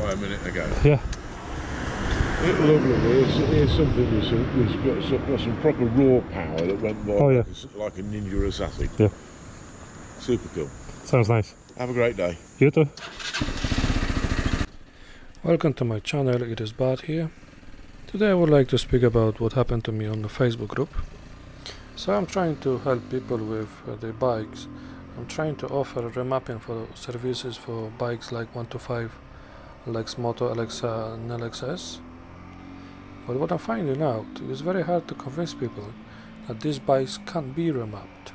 by a minute ago. Yeah. Lovely. Here's something that's got some proper raw power that went by like a ninja assassin. Yeah. Super cool. Sounds nice. Have a great day. You too. Welcome to my channel, it is Bart here. Today I would like to speak about what happened to me on the Facebook group. So I'm trying to help people with their bikes. I'm trying to offer remapping for services for bikes like 125, Lex Moto, LXR and LXS. But what I'm finding out, it is very hard to convince people that these bikes can't be remapped.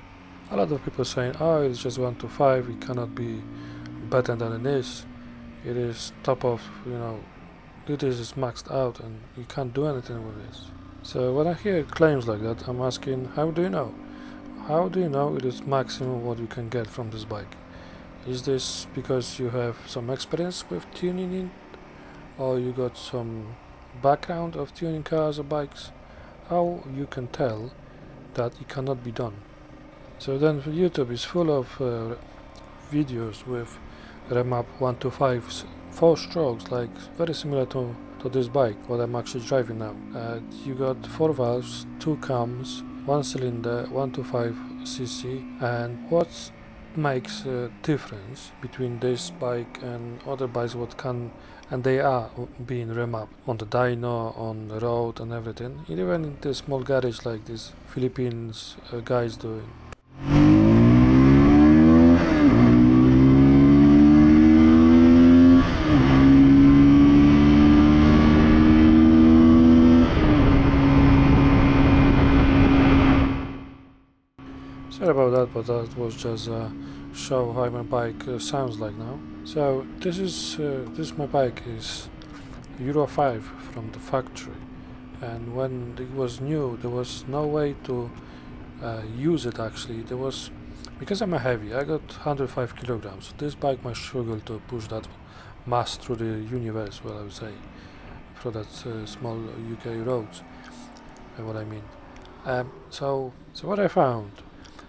A lot of people saying, oh, it's just 125, it cannot be better than it is. It is top of, it is maxed out and you can't do anything with this. So when I hear claims like that, I'm asking, how do you know? How do you know it is maximum what you can get from this bike? Is this because you have some experience with tuning it? Or you got some background of tuning cars or bikes? How you can tell that it cannot be done? So then YouTube is full of videos with remap 125's 4 strokes, like very similar to this bike what I'm actually driving now. You got 4 valves, 2 cams, 1 cylinder, 125cc, and what makes a difference between this bike and other bikes what can and they are being remapped on the dyno, on the road and everything, even in the small garage like these Philippines guys doing. Sorry about that, but that was just a show how my bike sounds like now. So this is my bike is Euro 5 from the factory, and when it was new there was no way to use it actually. There was, because I'm a heavy, I got 105 kilograms. This bike might struggle to push that mass through the universe, well I would say, through that small UK roads, what I mean. So what I found,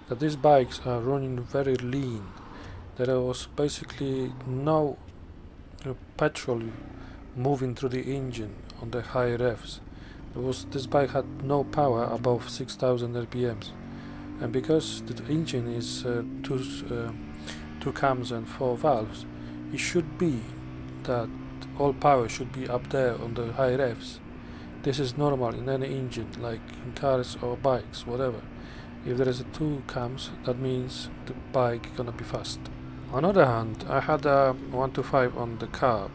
that these bikes are running very lean. There was basically no petrol moving through the engine on the high revs. This bike had no power above 6,000 RPMs, and because the engine is two cams and 4 valves, it should be that all power should be up there on the high revs. This is normal in any engine, like in cars or bikes, whatever. If there is 2 cams, that means the bike gonna be fast. On the other hand, I had a 125 on the carb.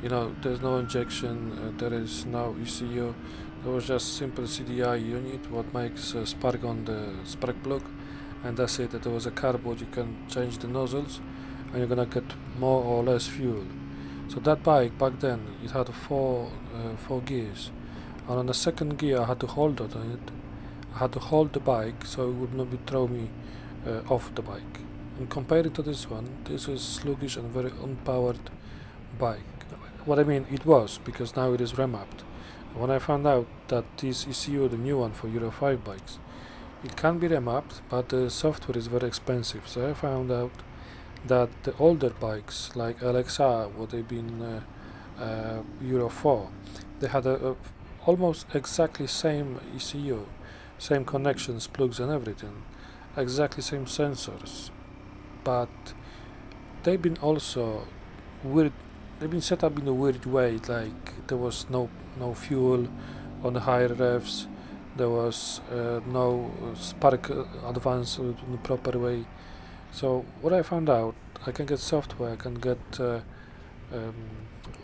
There's no injection, there is no ECU. There was just simple CDI unit what makes a spark on the spark plug, and that's it. There was a carb what you can change the nozzles and you're gonna get more or less fuel. So that bike back then, it had 4 gears, and on the second gear I had to hold it on it. I had to hold the bike so it would not be throw me off the bike. And compared to this one, this is sluggish and very unpowered bike. What I mean, it was, because now it is remapped. When I found out that this ECU, the new one for Euro 5 bikes, it can be remapped, but the software is very expensive. So I found out that the older bikes like LXR, what they've been Euro 4, they had a almost exactly same ECU. Same connections, plugs and everything, exactly same sensors, but they've been also weird. They've been set up in a weird way, like there was no fuel on the higher revs, there was no spark advance in the proper way. So what I found out, I can get software, I can get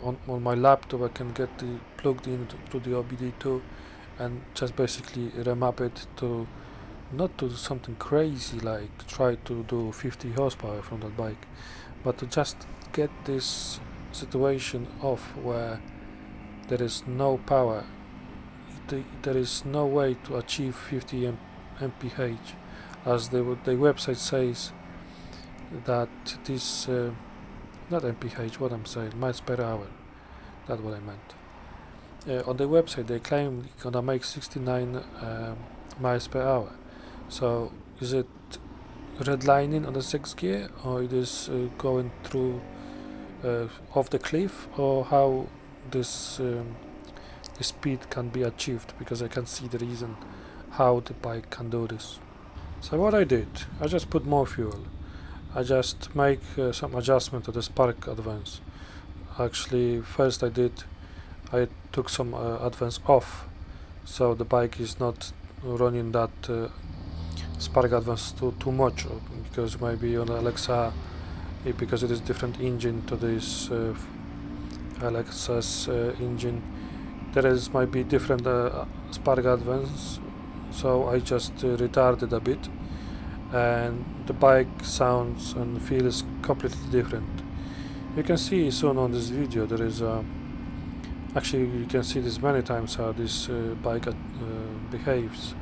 on my laptop, I can get the plugged in to the OBD2 and just basically remap it to not to do something crazy like try to do 50 horsepower from that bike, but to just get this situation off where there is no power, there is no way to achieve 50 mph, as the website says that this not mph, what I'm saying, miles per hour, that's what I meant. On the website they claim it's gonna make 69 miles per hour. So is it redlining on the 6th gear, or it is going through off the cliff, or how this speed can be achieved, because I can see the reason how the bike can do this. So what I did, I just put more fuel. I just make some adjustment to the spark advance. Actually, first I took some advance off, so the bike is not running that spark advance too much, because maybe on Alexa, because it is different engine to this Alexa's engine, there might be different spark advance, so I just retarded a bit, and the bike sounds and feels completely different. You can see soon on this video there is actually you can see this many times how this bike behaves.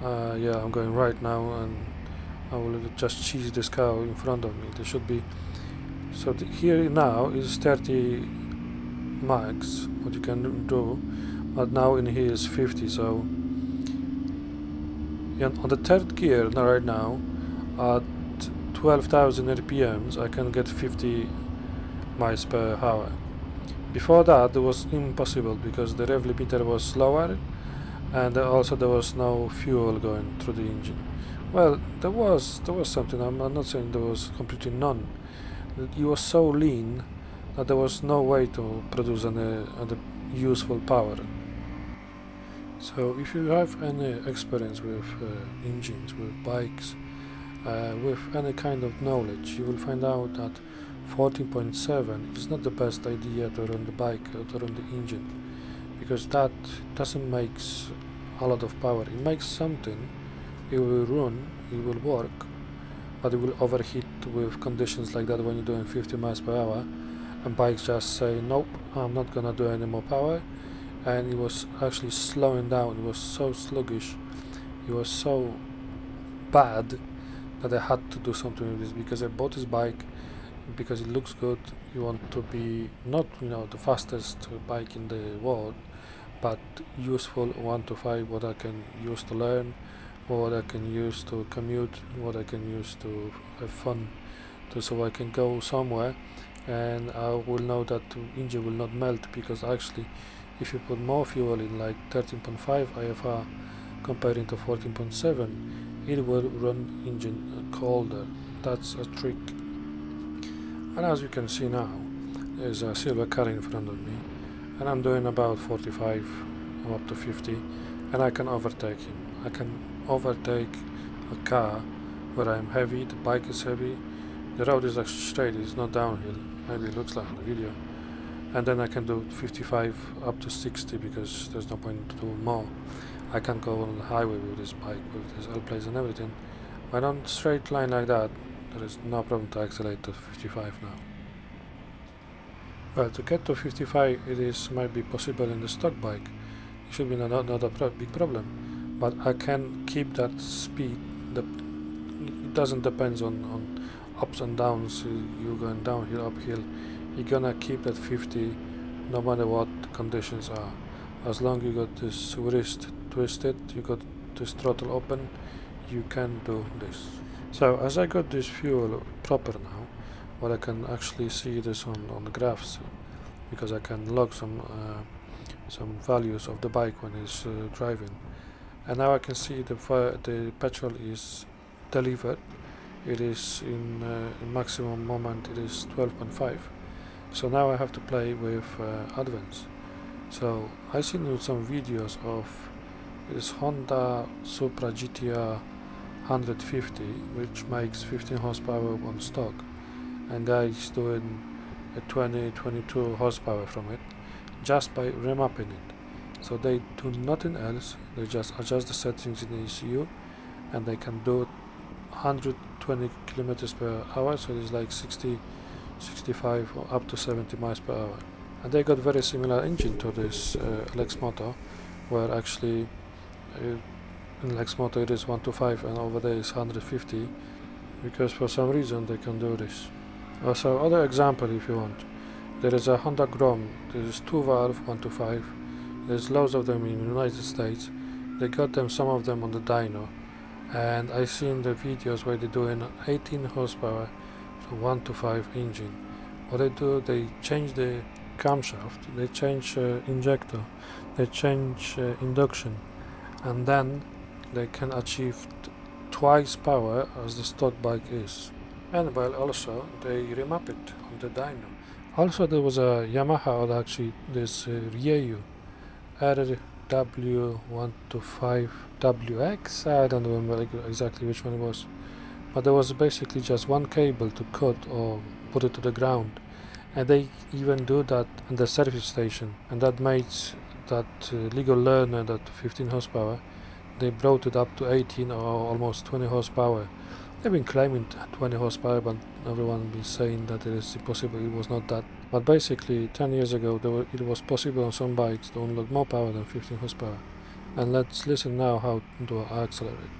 Yeah, I'm going right now, and I will just cheese this cow in front of me. There should be, so here now is 30 max what you can do, but now in here is 50. So on the third gear right now at 12,000 RPMs I can get 50 miles per hour. Before that it was impossible because the rev limiter was slower, and also there was no fuel going through the engine. Well, there was something. I'm not saying there was completely none. It was so lean that there was no way to produce any useful power. So if you have any experience with engines, with bikes, with any kind of knowledge, you will find out that 14.7 is not the best idea to run the bike or to run the engine, because that doesn't make a lot of power. It makes something, it will run, it will work, but it will overheat with conditions like that when you're doing 50 miles per hour, and bikes just say nope, I'm not gonna do any more power. And it was actually slowing down. It was so sluggish, it was so bad that I had to do something with this, because I bought this bike because it looks good. You want to be not the fastest bike in the world, but useful 1 to 5, what I can use to learn, what I can use to commute, what I can use to have fun, so I can go somewhere and I will know that the engine will not melt, because actually if you put more fuel in, like 13.5 IFR comparing to 14.7, it will run engine colder. That's a trick. And as you can see now, there's a silver car in front of me, and I'm doing about 45 or up to 50, and I can overtake him. I can overtake a car where I'm heavy, the bike is heavy, the road is actually straight, it's not downhill, maybe it looks like in the video. And then I can do 55 up to 60, because there's no point to do more. I can go on the highway with this bike, with this L-plates and everything. When on straight line like that, there is no problem to accelerate to 55 now. Well, to get to 55 might be possible in the stock bike. It should be not a big problem. But I can keep that speed. It doesn't depend on ups and downs. You're going downhill, uphill. You're gonna keep that 50 no matter what the conditions are. As long as you got this wrist twisted, you got this throttle open, you can do this. So as I got this fuel proper now, what I can actually see this on the graphs, because I can log some values of the bike when it's driving, and now I can see the petrol is delivered. It is in maximum moment, it is 12.5. So now I have to play with advance. So I seen some videos of this Honda Supra GTR 150, which makes 15 horsepower on stock, and guys doing a 22 horsepower from it just by remapping it. So they do nothing else, they just adjust the settings in the ECU, and they can do 120 kilometers per hour, so it's like 60, 65 or up to 70 miles per hour. And they got very similar engine to this Lex Moto, where actually in Lex Moto it is 1 to 5 and over there is 150, because for some reason they can do this. Also, other example if you want, there is a Honda Grom, there is 2 valve 1 to 5, there's loads of them in the United States, they got them, some of them on the dyno, and I seen the videos where they're doing 18 horsepower from 1 to 5 engine, what they do, they change the camshaft, they change injector, they change induction, and then they can achieve twice power as the stock bike is. And well, also they remap it on the dyno. Also there was a Yamaha, or actually this Ryu RW125WX, I don't remember exactly which one it was, but there was basically just one cable to cut or put it to the ground, and they even do that in the service station, and that made that legal learner, that 15 horsepower, they brought it up to 18 or almost 20 horsepower. They've been claiming 20 horsepower, but everyone been saying that it is impossible, it was not that. But basically 10 years ago it was possible on some bikes to unlock more power than 15 horsepower. And let's listen now how to accelerate.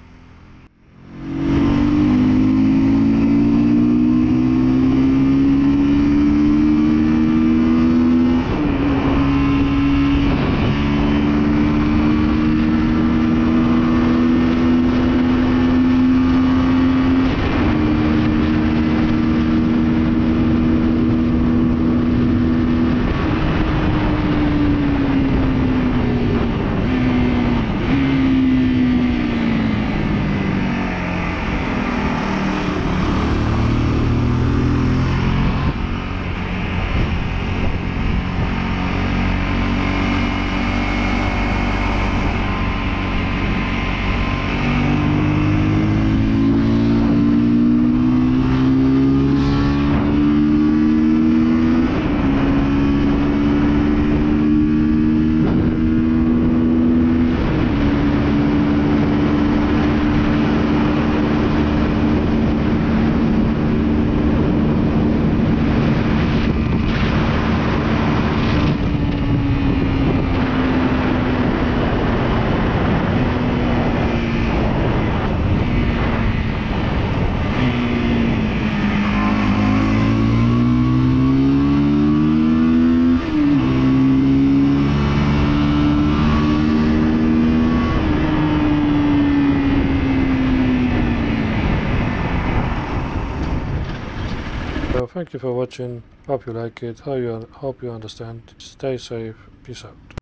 So thank you for watching, hope you like it, hope you understand, stay safe, peace out.